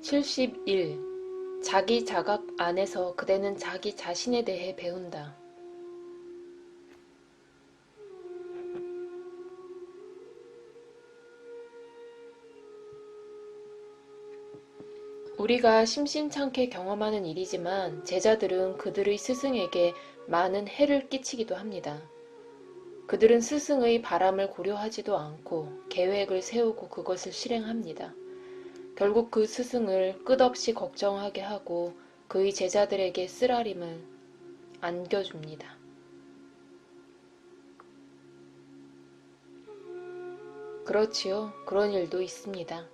71. 자기 자각 안에서 그대는 자기 자신에 대해 배운다. 우리가 심심찮게 경험하는 일이지만 제자들은 그들의 스승에게 많은 해를 끼치기도 합니다. 그들은 스승의 바람을 고려하지도 않고 계획을 세우고 그것을 실행합니다. 결국 그 스승을 끝없이 걱정하게 하고 그의 제자들에게 쓰라림을 안겨줍니다. 그렇지요. 그런 일도 있습니다.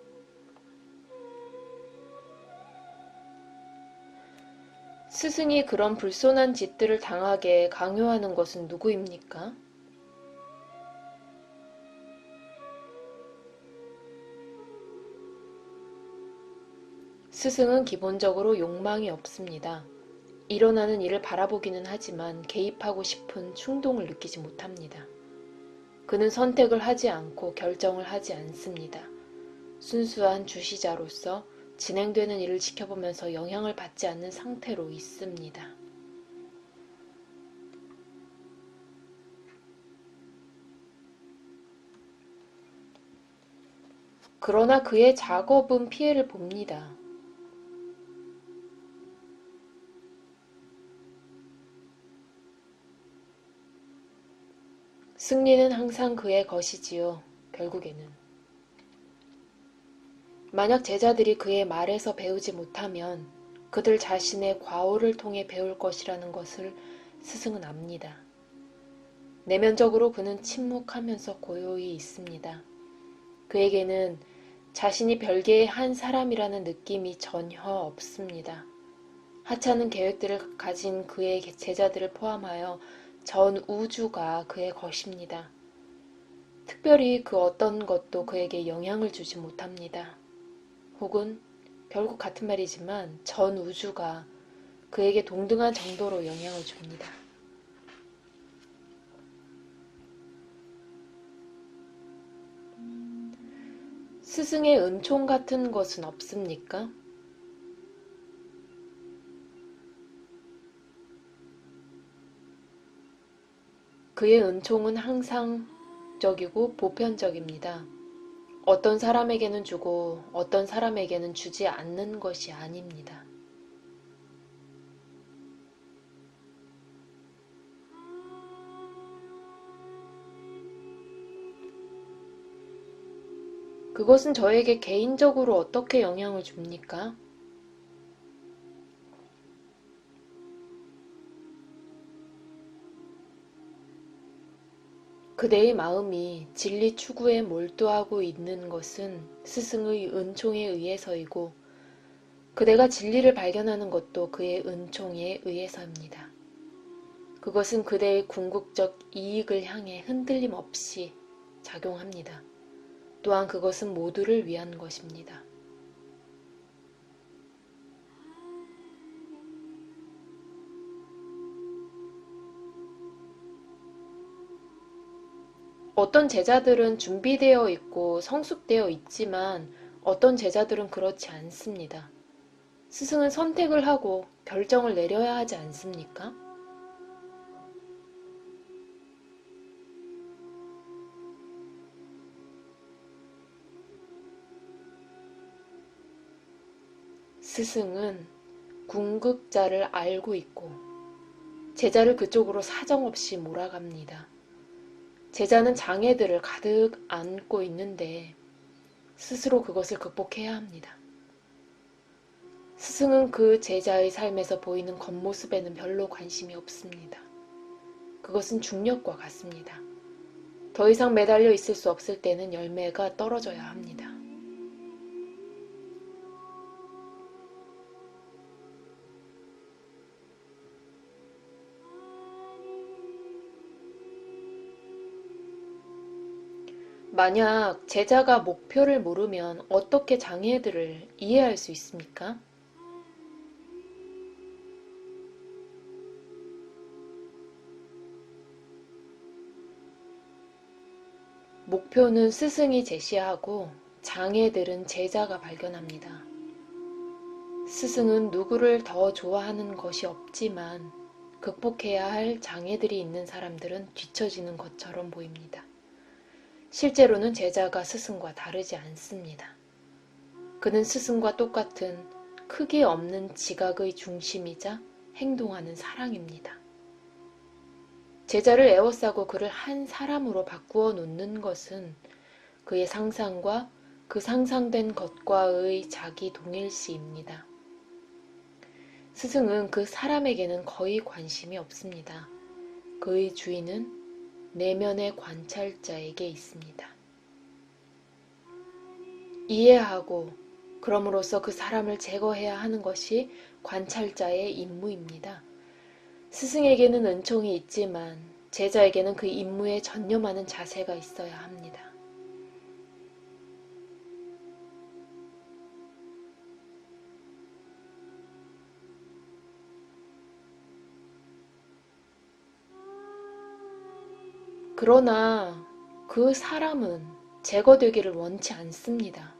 스승이 그런 불손한 짓들을 당하게 강요하는 것은 누구입니까? 스승은 기본적으로 욕망이 없습니다. 일어나는 일을 바라보기는 하지만 개입하고 싶은 충동을 느끼지 못합니다. 그는 선택을 하지 않고 결정을 하지 않습니다. 순수한 주시자로서 진행되는 일을 지켜보면서 영향을 받지 않는 상태로 있습니다. 그러나 그의 작업은 피해를 봅니다. 승리는 항상 그의 것이지요. 결국에는. 만약 제자들이 그의 말에서 배우지 못하면 그들 자신의 과오를 통해 배울 것이라는 것을 스승은 압니다. 내면적으로 그는 침묵하면서 고요히 있습니다. 그에게는 자신이 별개의 한 사람이라는 느낌이 전혀 없습니다. 하찮은 계획들을 가진 그의 제자들을 포함하여 전 우주가 그의 것입니다. 특별히 그 어떤 것도 그에게 영향을 주지 못합니다. 혹은 결국 같은 말이지만 전 우주가 그에게 동등한 정도로 영향을 줍니다. 스승의 은총 같은 것은 없습니까? 그의 은총은 항상 적이고 보편적입니다. 어떤 사람에게는 주고 어떤 사람에게는 주지 않는 것이 아닙니다. 그것은 저에게 개인적으로 어떻게 영향을 줍니까? 그대의 마음이 진리 추구에 몰두하고 있는 것은 스승의 은총에 의해서이고 그대가 진리를 발견하는 것도 그의 은총에 의해서입니다. 그것은 그대의 궁극적 이익을 향해 흔들림 없이 작용합니다. 또한 그것은 모두를 위한 것입니다. 어떤 제자들은 준비되어 있고 성숙되어 있지만 어떤 제자들은 그렇지 않습니다. 스승은 선택을 하고 결정을 내려야 하지 않습니까? 스승은 궁극자를 알고 있고 제자를 그쪽으로 사정없이 몰아갑니다. 제자는 장애들을 가득 안고 있는데 스스로 그것을 극복해야 합니다. 스승은 그 제자의 삶에서 보이는 겉모습에는 별로 관심이 없습니다. 그것은 중력과 같습니다. 더 이상 매달려 있을 수 없을 때는 열매가 떨어져야 합니다. 만약 제자가 목표를 모르면 어떻게 장애들을 이해할 수 있습니까? 목표는 스승이 제시하고 장애들은 제자가 발견합니다. 스승은 누구를 더 좋아하는 것이 없지만 극복해야 할 장애들이 있는 사람들은 뒤처지는 것처럼 보입니다. 실제로는 제자가 스승과 다르지 않습니다. 그는 스승과 똑같은 크기 없는 지각의 중심이자 행동하는 사랑입니다. 제자를 에워싸고 그를 한 사람으로 바꾸어 놓는 것은 그의 상상과 그 상상된 것과의 자기 동일시입니다. 스승은 그 사람에게는 거의 관심이 없습니다. 그의 주인은 내면의 관찰자에게 있습니다. 이해하고 그럼으로써 그 사람을 제거해야 하는 것이 관찰자의 임무입니다. 스승에게는 은총이 있지만 제자에게는 그 임무에 전념하는 자세가 있어야 합니다. 그러나 그 사람은 제거되기를 원치 않습니다.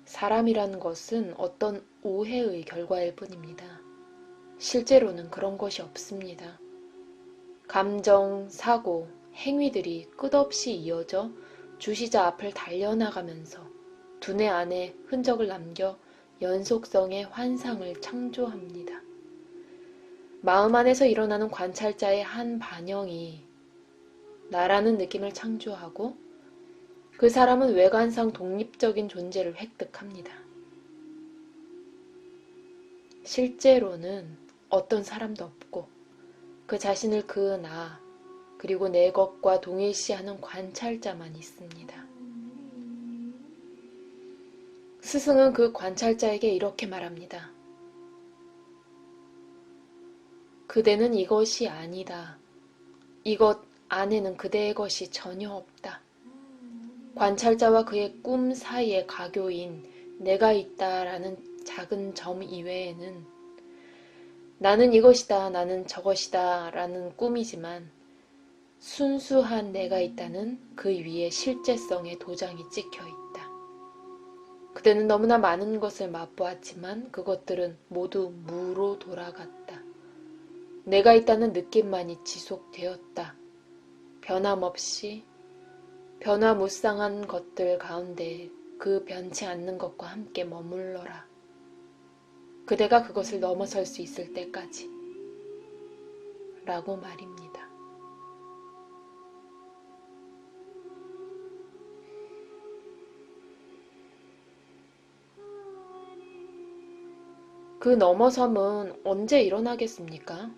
사람이라는 것은 어떤 오해의 결과일 뿐입니다. 실제로는 그런 것이 없습니다. 감정, 사고, 행위들이 끝없이 이어져 주시자 앞을 달려나가면서 두뇌 안에 흔적을 남겨 연속성의 환상을 창조합니다. 마음 안에서 일어나는 관찰자의 한 반영이 나라는 느낌을 창조하고 그 사람은 외관상 독립적인 존재를 획득합니다. 실제로는 어떤 사람도 없고 그 자신을 그 나 그리고 내 것과 동일시하는 관찰자만 있습니다. 스승은 그 관찰자에게 이렇게 말합니다. 그대는 이것이 아니다. 이것 안에는 그대의 것이 전혀 없다. 관찰자와 그의 꿈 사이의 가교인 내가 있다라는 작은 점 이외에는 나는 이것이다, 나는 저것이다 라는 꿈이지만 순수한 내가 있다는 그 위에 실제성의 도장이 찍혀 있다. 그대는 너무나 많은 것을 맛보았지만 그것들은 모두 무로 돌아갔다. 내가 있다는 느낌만이 지속되었다. 변함없이 변화무쌍한 것들 가운데 그 변치 않는 것과 함께 머물러라. 그대가 그것을 넘어설 수 있을 때까지 라고 말입니다. 그 넘어섬은 언제 일어나겠습니까?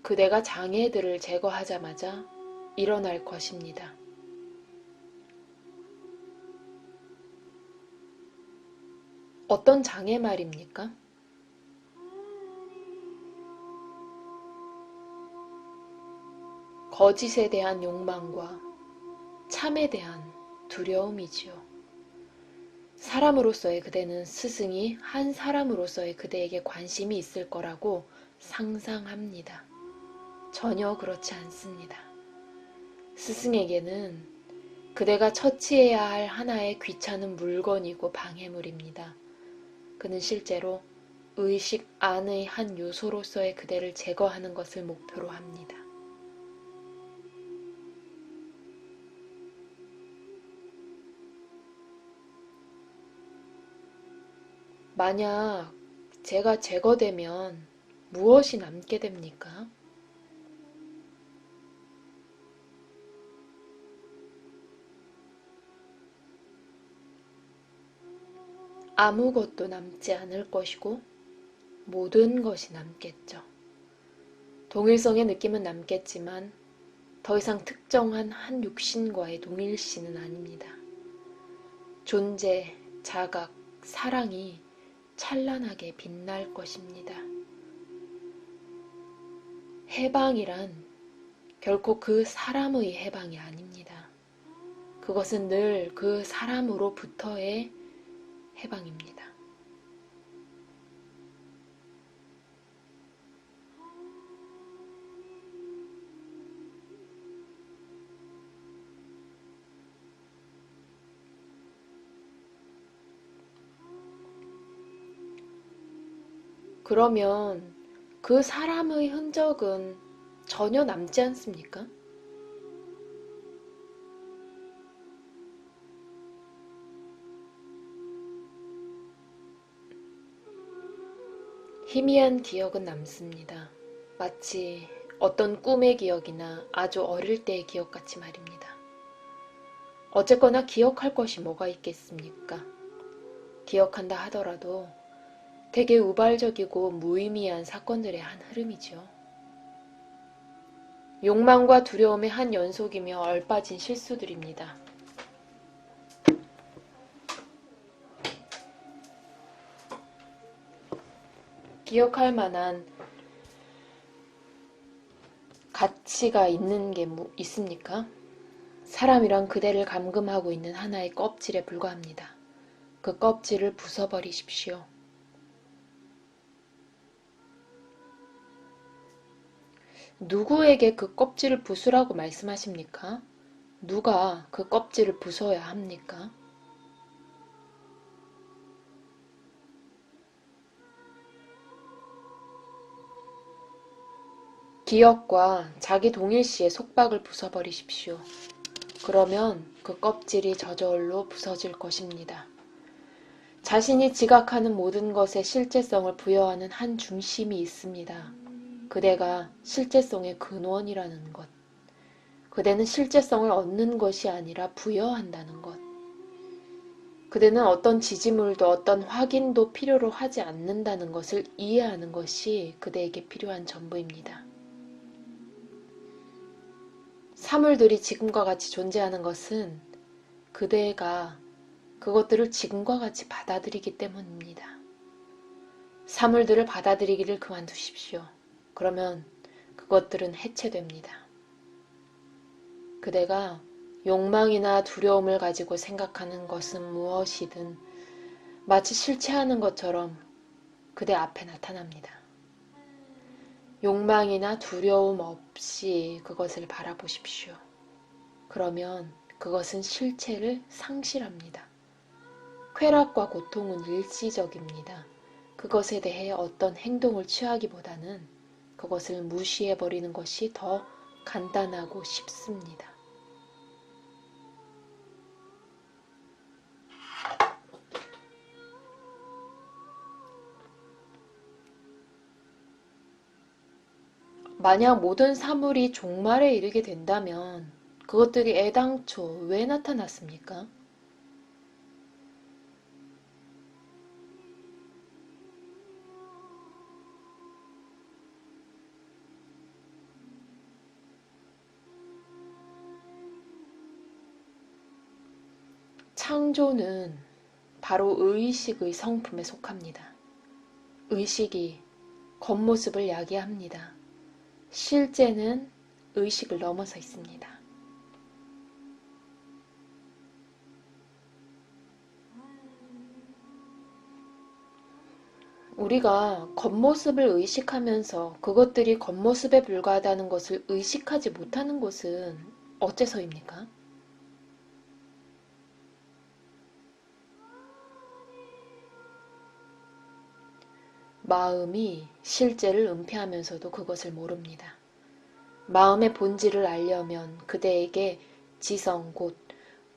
그대가 장애들을 제거하자마자 일어날 것입니다. 어떤 장애 말입니까? 거짓에 대한 욕망과 참에 대한 두려움이지요. 사람으로서의 그대는 스승이 한 사람으로서의 그대에게 관심이 있을 거라고 상상합니다. 전혀 그렇지 않습니다. 스승에게는 그대가 처치해야 할 하나의 귀찮은 물건이고 방해물입니다. 그는 실제로 의식 안의 한 요소로서의 그대를 제거하는 것을 목표로 합니다. 만약 제가 제거되면 무엇이 남게 됩니까? 아무것도 남지 않을 것이고 모든 것이 남겠죠. 동일성의 느낌은 남겠지만 더 이상 특정한 한 육신과의 동일시는 아닙니다. 존재, 자각, 사랑이 찬란하게 빛날 것입니다. 해방이란 결코 그 사람의 해방이 아닙니다. 그것은 늘 그 사람으로부터의 해방입니다. 그러면 그 사람의 흔적은 전혀 남지 않습니까? 희미한 기억은 남습니다. 마치 어떤 꿈의 기억이나 아주 어릴 때의 기억같이 말입니다. 어쨌거나 기억할 것이 뭐가 있겠습니까? 기억한다 하더라도 되게 우발적이고 무의미한 사건들의 한 흐름이죠. 욕망과 두려움의 한 연속이며 얼빠진 실수들입니다. 기억할 만한 가치가 있는 게 있습니까? 사람이란 그대를 감금하고 있는 하나의 껍질에 불과합니다. 그 껍질을 부숴버리십시오. 누구에게 그 껍질을 부수라고 말씀하십니까? 누가 그 껍질을 부숴야 합니까? 기억과 자기 동일시의 속박을 부숴버리십시오. 그러면 그 껍질이 저절로 부서질 것입니다. 자신이 지각하는 모든 것에 실제성을 부여하는 한 중심이 있습니다. 그대가 실제성의 근원이라는 것. 그대는 실제성을 얻는 것이 아니라 부여한다는 것. 그대는 어떤 지지물도 어떤 확인도 필요로 하지 않는다는 것을 이해하는 것이 그대에게 필요한 전부입니다. 사물들이 지금과 같이 존재하는 것은 그대가 그것들을 지금과 같이 받아들이기 때문입니다. 사물들을 받아들이기를 그만두십시오. 그러면 그것들은 해체됩니다. 그대가 욕망이나 두려움을 가지고 생각하는 것은 무엇이든 마치 실체하는 것처럼 그대 앞에 나타납니다. 욕망이나 두려움 없이 그것을 바라보십시오. 그러면 그것은 실체를 상실합니다. 쾌락과 고통은 일시적입니다. 그것에 대해 어떤 행동을 취하기보다는 그것을 무시해버리는 것이 더 간단하고 쉽습니다. 만약 모든 사물이 종말에 이르게 된다면 그것들이 애당초 왜 나타났습니까? 창조는 바로 의식의 성품에 속합니다. 의식이 겉모습을 야기합니다. 실제는 의식을 넘어서 있습니다. 우리가 겉모습을 의식하면서 그것들이 겉모습에 불과하다는 것을 의식하지 못하는 것은 어째서입니까? 마음이 실제를 은폐하면서도 그것을 모릅니다. 마음의 본질을 알려면 그대에게 지성 곧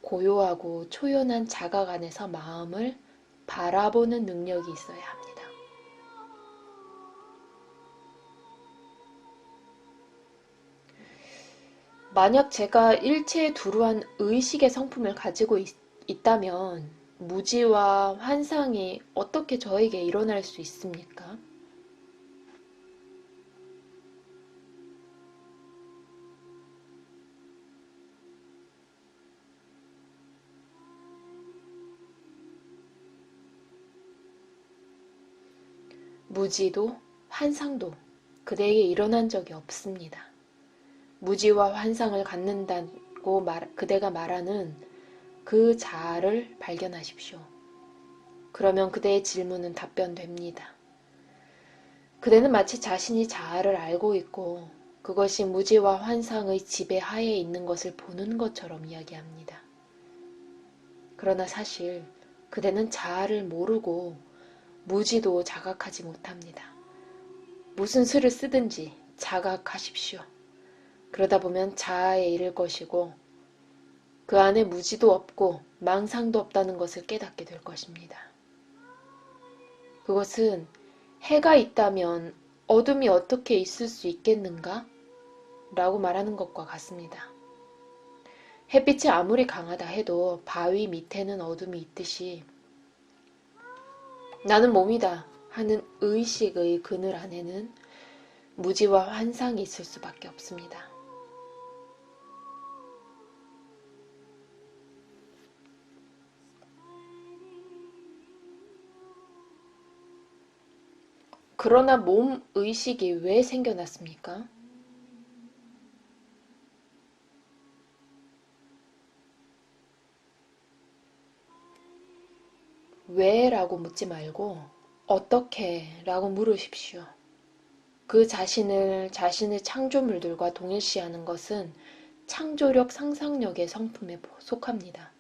고요하고 초연한 자각 안에서 마음을 바라보는 능력이 있어야 합니다. 만약 제가 일체에 두루한 의식의 성품을 가지고 있다면 무지와 환상이 어떻게 저에게 일어날 수 있습니까? 무지도 환상도 그대에게 일어난 적이 없습니다. 무지와 환상을 갖는다고 그대가 말하는 그 자아를 발견하십시오. 그러면 그대의 질문은 답변됩니다. 그대는 마치 자신이 자아를 알고 있고 그것이 무지와 환상의 지배하에 있는 것을 보는 것처럼 이야기합니다. 그러나 사실 그대는 자아를 모르고 무지도 자각하지 못합니다. 무슨 수를 쓰든지 자각하십시오. 그러다 보면 자아에 이를 것이고 그 안에 무지도 없고 망상도 없다는 것을 깨닫게 될 것입니다. 그것은 해가 있다면 어둠이 어떻게 있을 수 있겠는가? 라고 말하는 것과 같습니다. 햇빛이 아무리 강하다 해도 바위 밑에는 어둠이 있듯이 나는 몸이다 하는 의식의 그늘 안에는 무지와 환상이 있을 수밖에 없습니다. 그러나 몸 의식이 왜 생겨났습니까? 왜? 라고 묻지 말고 어떻게? 라고 물으십시오. 그 자신을 자신의 창조물들과 동일시하는 것은 창조력, 상상력의 성품에 속합니다.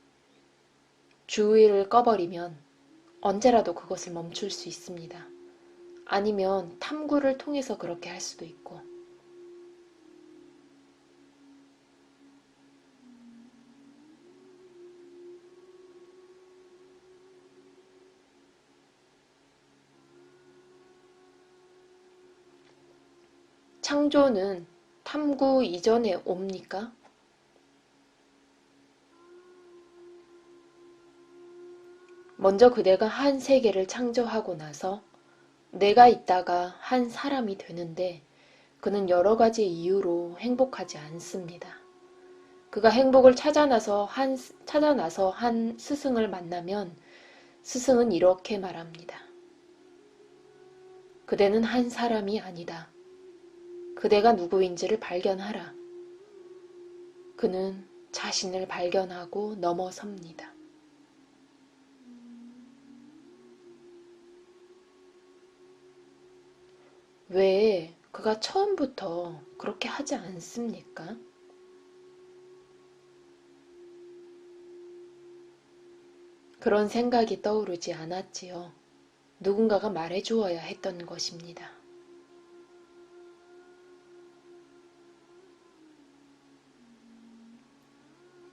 주의를 꺼버리면 언제라도 그것을 멈출 수 있습니다. 아니면 탐구를 통해서 그렇게 할 수도 있고. 창조는 탐구 이전에 옵니까? 먼저 그대가 한 세계를 창조하고 나서 내가 있다가 한 사람이 되는데 그는 여러 가지 이유로 행복하지 않습니다. 그가 행복을 찾아나서 한 스승을 만나면 스승은 이렇게 말합니다. 그대는 한 사람이 아니다. 그대가 누구인지를 발견하라. 그는 자신을 발견하고 넘어섭니다. 왜 그가 처음부터 그렇게 하지 않습니까? 그런 생각이 떠오르지 않았지요. 누군가가 말해주어야 했던 것입니다.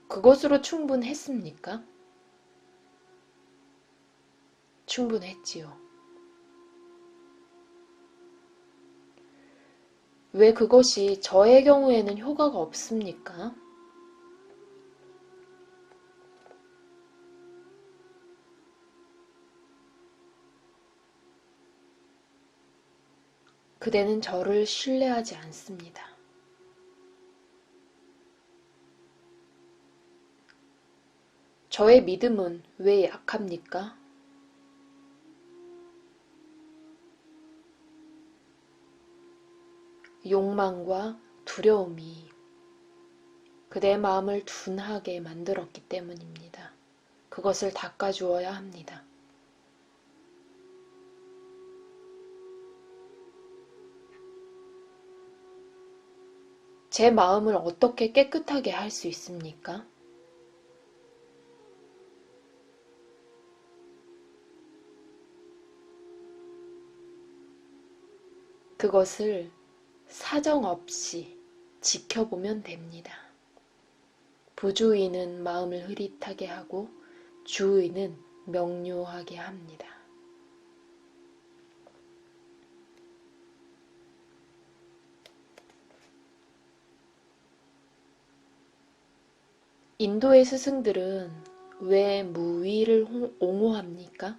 그것으로 충분했습니까? 충분했지요. 왜 그것이 저의 경우에는 효과가 없습니까? 그대는 저를 신뢰하지 않습니다. 저의 믿음은 왜 약합니까? 욕망과 두려움이 그대의 마음을 둔하게 만들었기 때문입니다. 그것을 닦아주어야 합니다. 제 마음을 어떻게 깨끗하게 할 수 있습니까? 그것을 사정없이 지켜보면 됩니다. 부주의는 마음을 흐릿하게 하고 주의는 명료하게 합니다. 인도의 스승들은 왜 무위를 옹호합니까?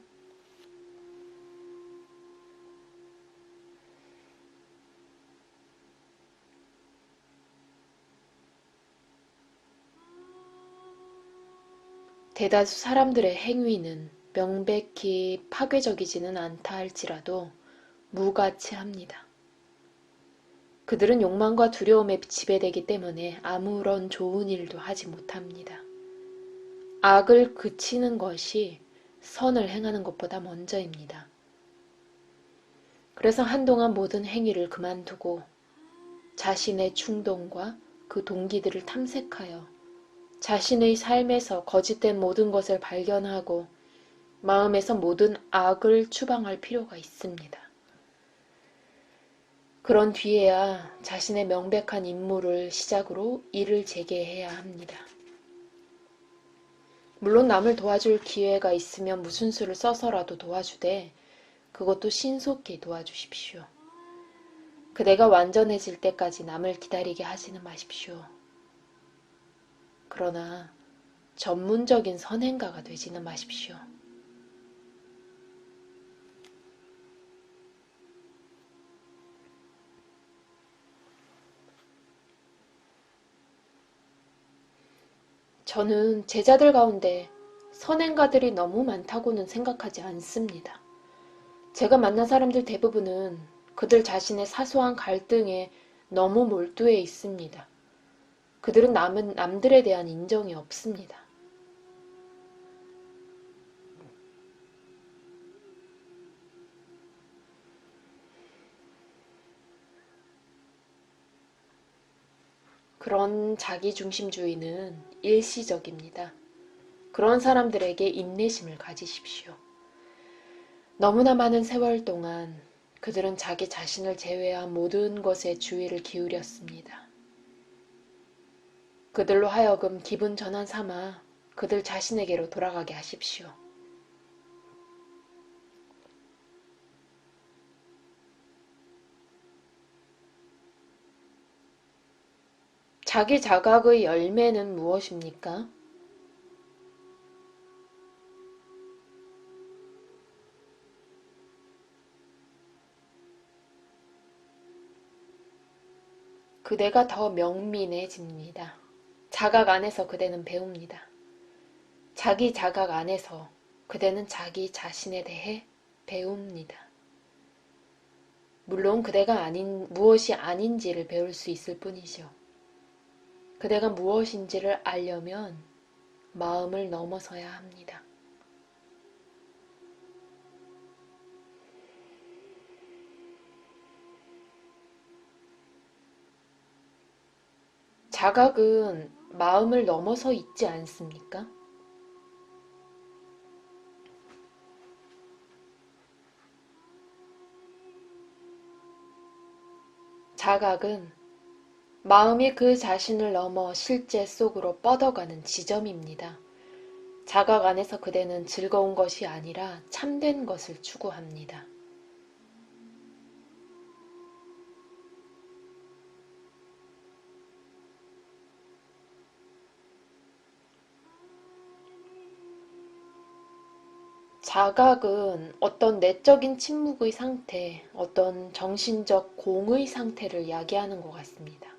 대다수 사람들의 행위는 명백히 파괴적이지는 않다 할지라도 무가치합니다. 그들은 욕망과 두려움에 지배되기 때문에 아무런 좋은 일도 하지 못합니다. 악을 그치는 것이 선을 행하는 것보다 먼저입니다. 그래서 한동안 모든 행위를 그만두고 자신의 충동과 그 동기들을 탐색하여 자신의 삶에서 거짓된 모든 것을 발견하고 마음에서 모든 악을 추방할 필요가 있습니다. 그런 뒤에야 자신의 명백한 임무를 시작으로 일을 재개해야 합니다. 물론 남을 도와줄 기회가 있으면 무슨 수를 써서라도 도와주되 그것도 신속히 도와주십시오. 그대가 완전해질 때까지 남을 기다리게 하지는 마십시오. 그러나 전문적인 선행가가 되지는 마십시오. 저는 제자들 가운데 선행가들이 너무 많다고는 생각하지 않습니다. 제가 만난 사람들 대부분은 그들 자신의 사소한 갈등에 너무 몰두해 있습니다. 그들은 남들에 대한 인정이 없습니다. 그런 자기중심주의는 일시적입니다. 그런 사람들에게 인내심을 가지십시오. 너무나 많은 세월 동안 그들은 자기 자신을 제외한 모든 것에 주의를 기울였습니다. 그들로 하여금 기분 전환 삼아 그들 자신에게로 돌아가게 하십시오. 자기 자각의 열매는 무엇입니까? 그대가 더 명민해집니다. 자각 안에서 그대는 배웁니다. 자기 자각 안에서 그대는 자기 자신에 대해 배웁니다. 물론 그대가 무엇이 아닌지를 배울 수 있을 뿐이죠. 그대가 무엇인지를 알려면 마음을 넘어서야 합니다. 자각은 마음을 넘어서 있지 않습니까? 자각은 마음이 그 자신을 넘어 실제 속으로 뻗어가는 지점입니다. 자각 안에서 그대는 즐거운 것이 아니라 참된 것을 추구합니다. 자각은 어떤 내적인 침묵의 상태, 어떤 정신적 공의 상태를 야기하는 것 같습니다.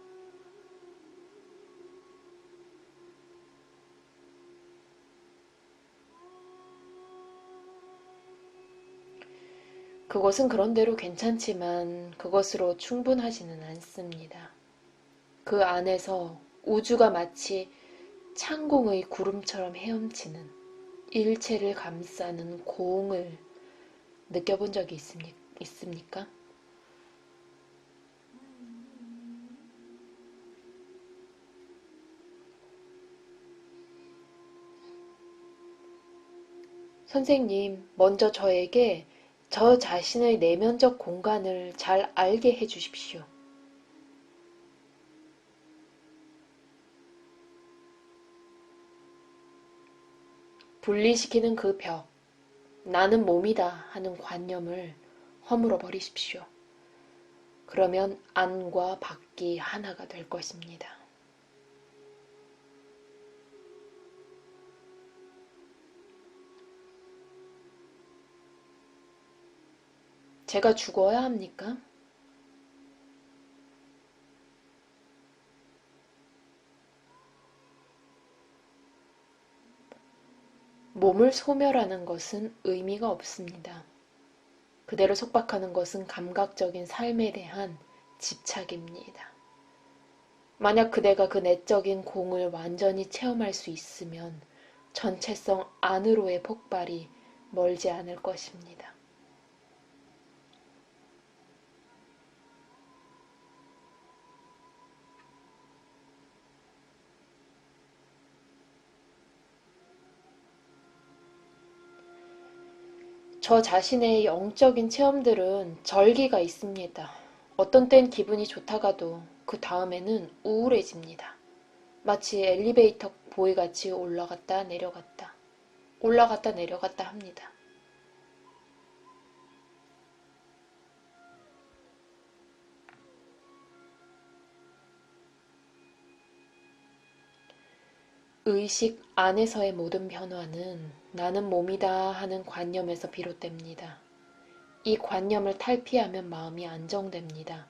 그것은 그런대로 괜찮지만 그것으로 충분하지는 않습니다. 그 안에서 우주가 마치 창공의 구름처럼 헤엄치는 일체를 감싸는 고응을 느껴본 적이 있습니까? 선생님, 먼저 저에게 저 자신의 내면적 공간을 잘 알게 해주십시오. 분리시키는 그 벽, 나는 몸이다 하는 관념을 허물어 버리십시오. 그러면 안과 밖이 하나가 될 것입니다. 제가 죽어야 합니까? 몸을 소멸하는 것은 의미가 없습니다. 그대로 속박하는 것은 감각적인 삶에 대한 집착입니다. 만약 그대가 그 내적인 공을 완전히 체험할 수 있으면 전체성 안으로의 폭발이 멀지 않을 것입니다. 저 자신의 영적인 체험들은 절기가 있습니다. 어떤 땐 기분이 좋다가도 그 다음에는 우울해집니다. 마치 엘리베이터 보이같이 올라갔다 내려갔다, 올라갔다 내려갔다 합니다. 의식 안에서의 모든 변화는 나는 몸이다 하는 관념에서 비롯됩니다. 이 관념을 탈피하면 마음이 안정됩니다.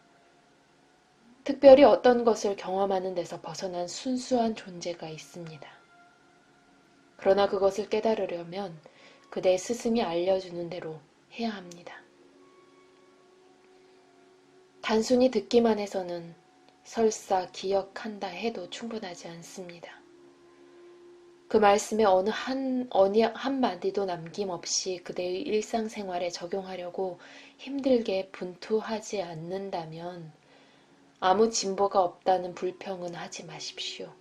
특별히 어떤 것을 경험하는 데서 벗어난 순수한 존재가 있습니다. 그러나 그것을 깨달으려면 그대 스승이 알려주는 대로 해야 합니다. 단순히 듣기만 해서는 설사 기억한다 해도 충분하지 않습니다. 그 말씀의 어느 한마디도 남김없이 그대의 일상생활에 적용하려고 힘들게 분투하지 않는다면 아무 진보가 없다는 불평은 하지 마십시오.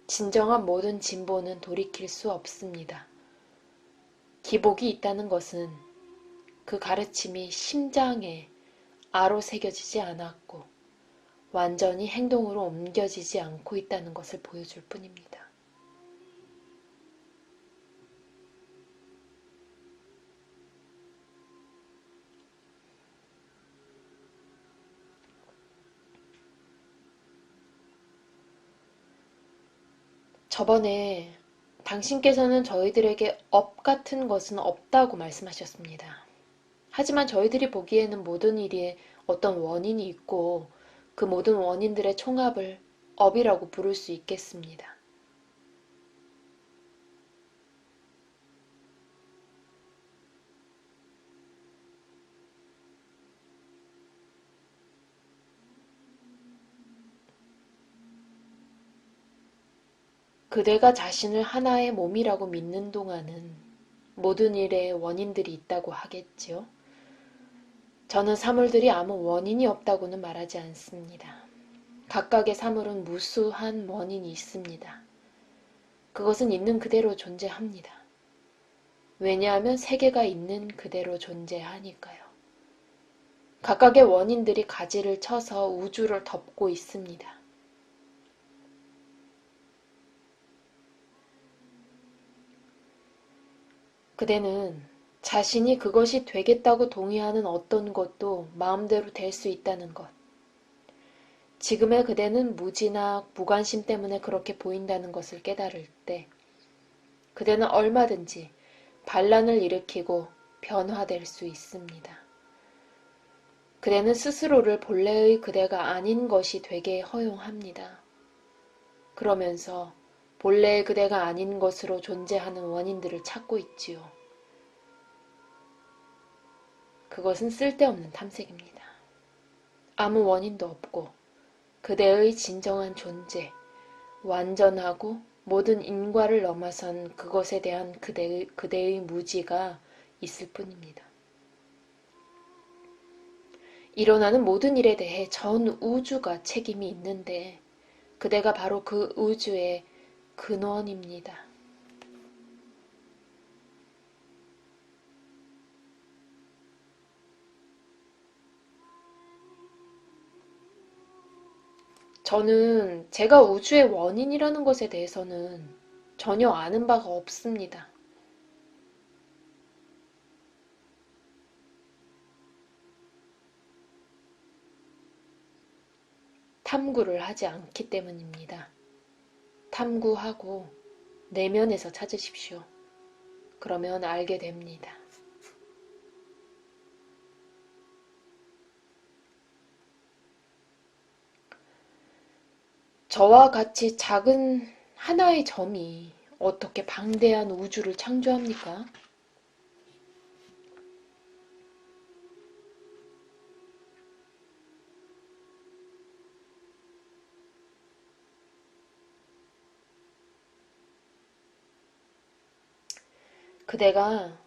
진정한 모든 진보는 돌이킬 수 없습니다. 기복이 있다는 것은 그 가르침이 심장에 아로 새겨지지 않았고 완전히 행동으로 옮겨지지 않고 있다는 것을 보여줄 뿐입니다. 저번에 당신께서는 저희들에게 업 같은 것은 없다고 말씀하셨습니다. 하지만 저희들이 보기에는 모든 일에 어떤 원인이 있고 그 모든 원인들의 총합을 업이라고 부를 수 있겠습니다. 그대가 자신을 하나의 몸이라고 믿는 동안은 모든 일에 원인들이 있다고 하겠지요. 저는 사물들이 아무 원인이 없다고는 말하지 않습니다. 각각의 사물은 무수한 원인이 있습니다. 그것은 있는 그대로 존재합니다. 왜냐하면 세계가 있는 그대로 존재하니까요. 각각의 원인들이 가지를 쳐서 우주를 덮고 있습니다. 그대는 자신이 그것이 되겠다고 동의하는 어떤 것도 마음대로 될 수 있다는 것. 지금의 그대는 무지나 무관심 때문에 그렇게 보인다는 것을 깨달을 때 그대는 얼마든지 반란을 일으키고 변화될 수 있습니다. 그대는 스스로를 본래의 그대가 아닌 것이 되게 허용합니다. 그러면서 본래의 그대가 아닌 것으로 존재하는 원인들을 찾고 있지요. 그것은 쓸데없는 탐색입니다. 아무 원인도 없고 그대의 진정한 존재, 완전하고 모든 인과를 넘어선 그것에 대한 그대의 무지가 있을 뿐입니다. 일어나는 모든 일에 대해 전 우주가 책임이 있는데 그대가 바로 그 우주의 근원입니다. 저는 제가 우주의 원인이라는 것에 대해서는 전혀 아는 바가 없습니다. 탐구를 하지 않기 때문입니다. 탐구하고 내면에서 찾으십시오. 그러면 알게 됩니다. 저와 같이 작은 하나의 점이 어떻게 방대한 우주를 창조합니까? 그대가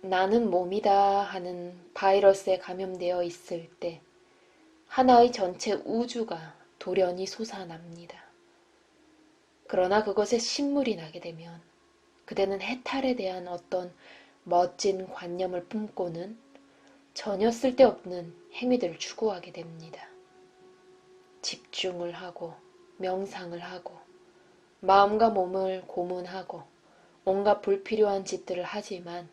나는 몸이다 하는 바이러스에 감염되어 있을 때 하나의 전체 우주가 돌연히 솟아납니다. 그러나 그것에 신물이 나게 되면 그대는 해탈에 대한 어떤 멋진 관념을 품고는 전혀 쓸데없는 행위들을 추구하게 됩니다. 집중을 하고 명상을 하고 마음과 몸을 고문하고 온갖 불필요한 짓들을 하지만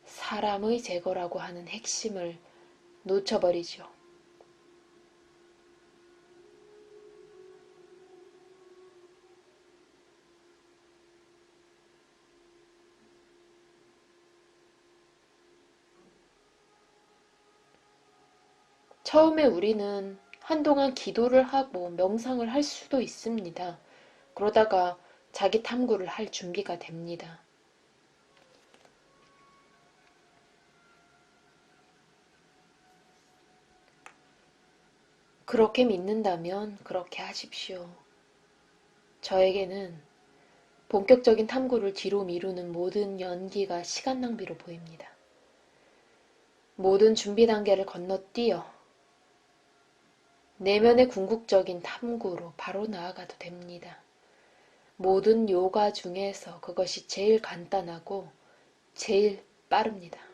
사람의 제거라고 하는 핵심을 놓쳐버리죠. 처음에 우리는 한동안 기도를 하고 명상을 할 수도 있습니다. 그러다가 자기 탐구를 할 준비가 됩니다. 그렇게 믿는다면 그렇게 하십시오. 저에게는 본격적인 탐구를 뒤로 미루는 모든 연기가 시간 낭비로 보입니다. 모든 준비 단계를 건너뛰어 내면의 궁극적인 탐구로 바로 나아가도 됩니다. 모든 요가 중에서 그것이 제일 간단하고 제일 빠릅니다.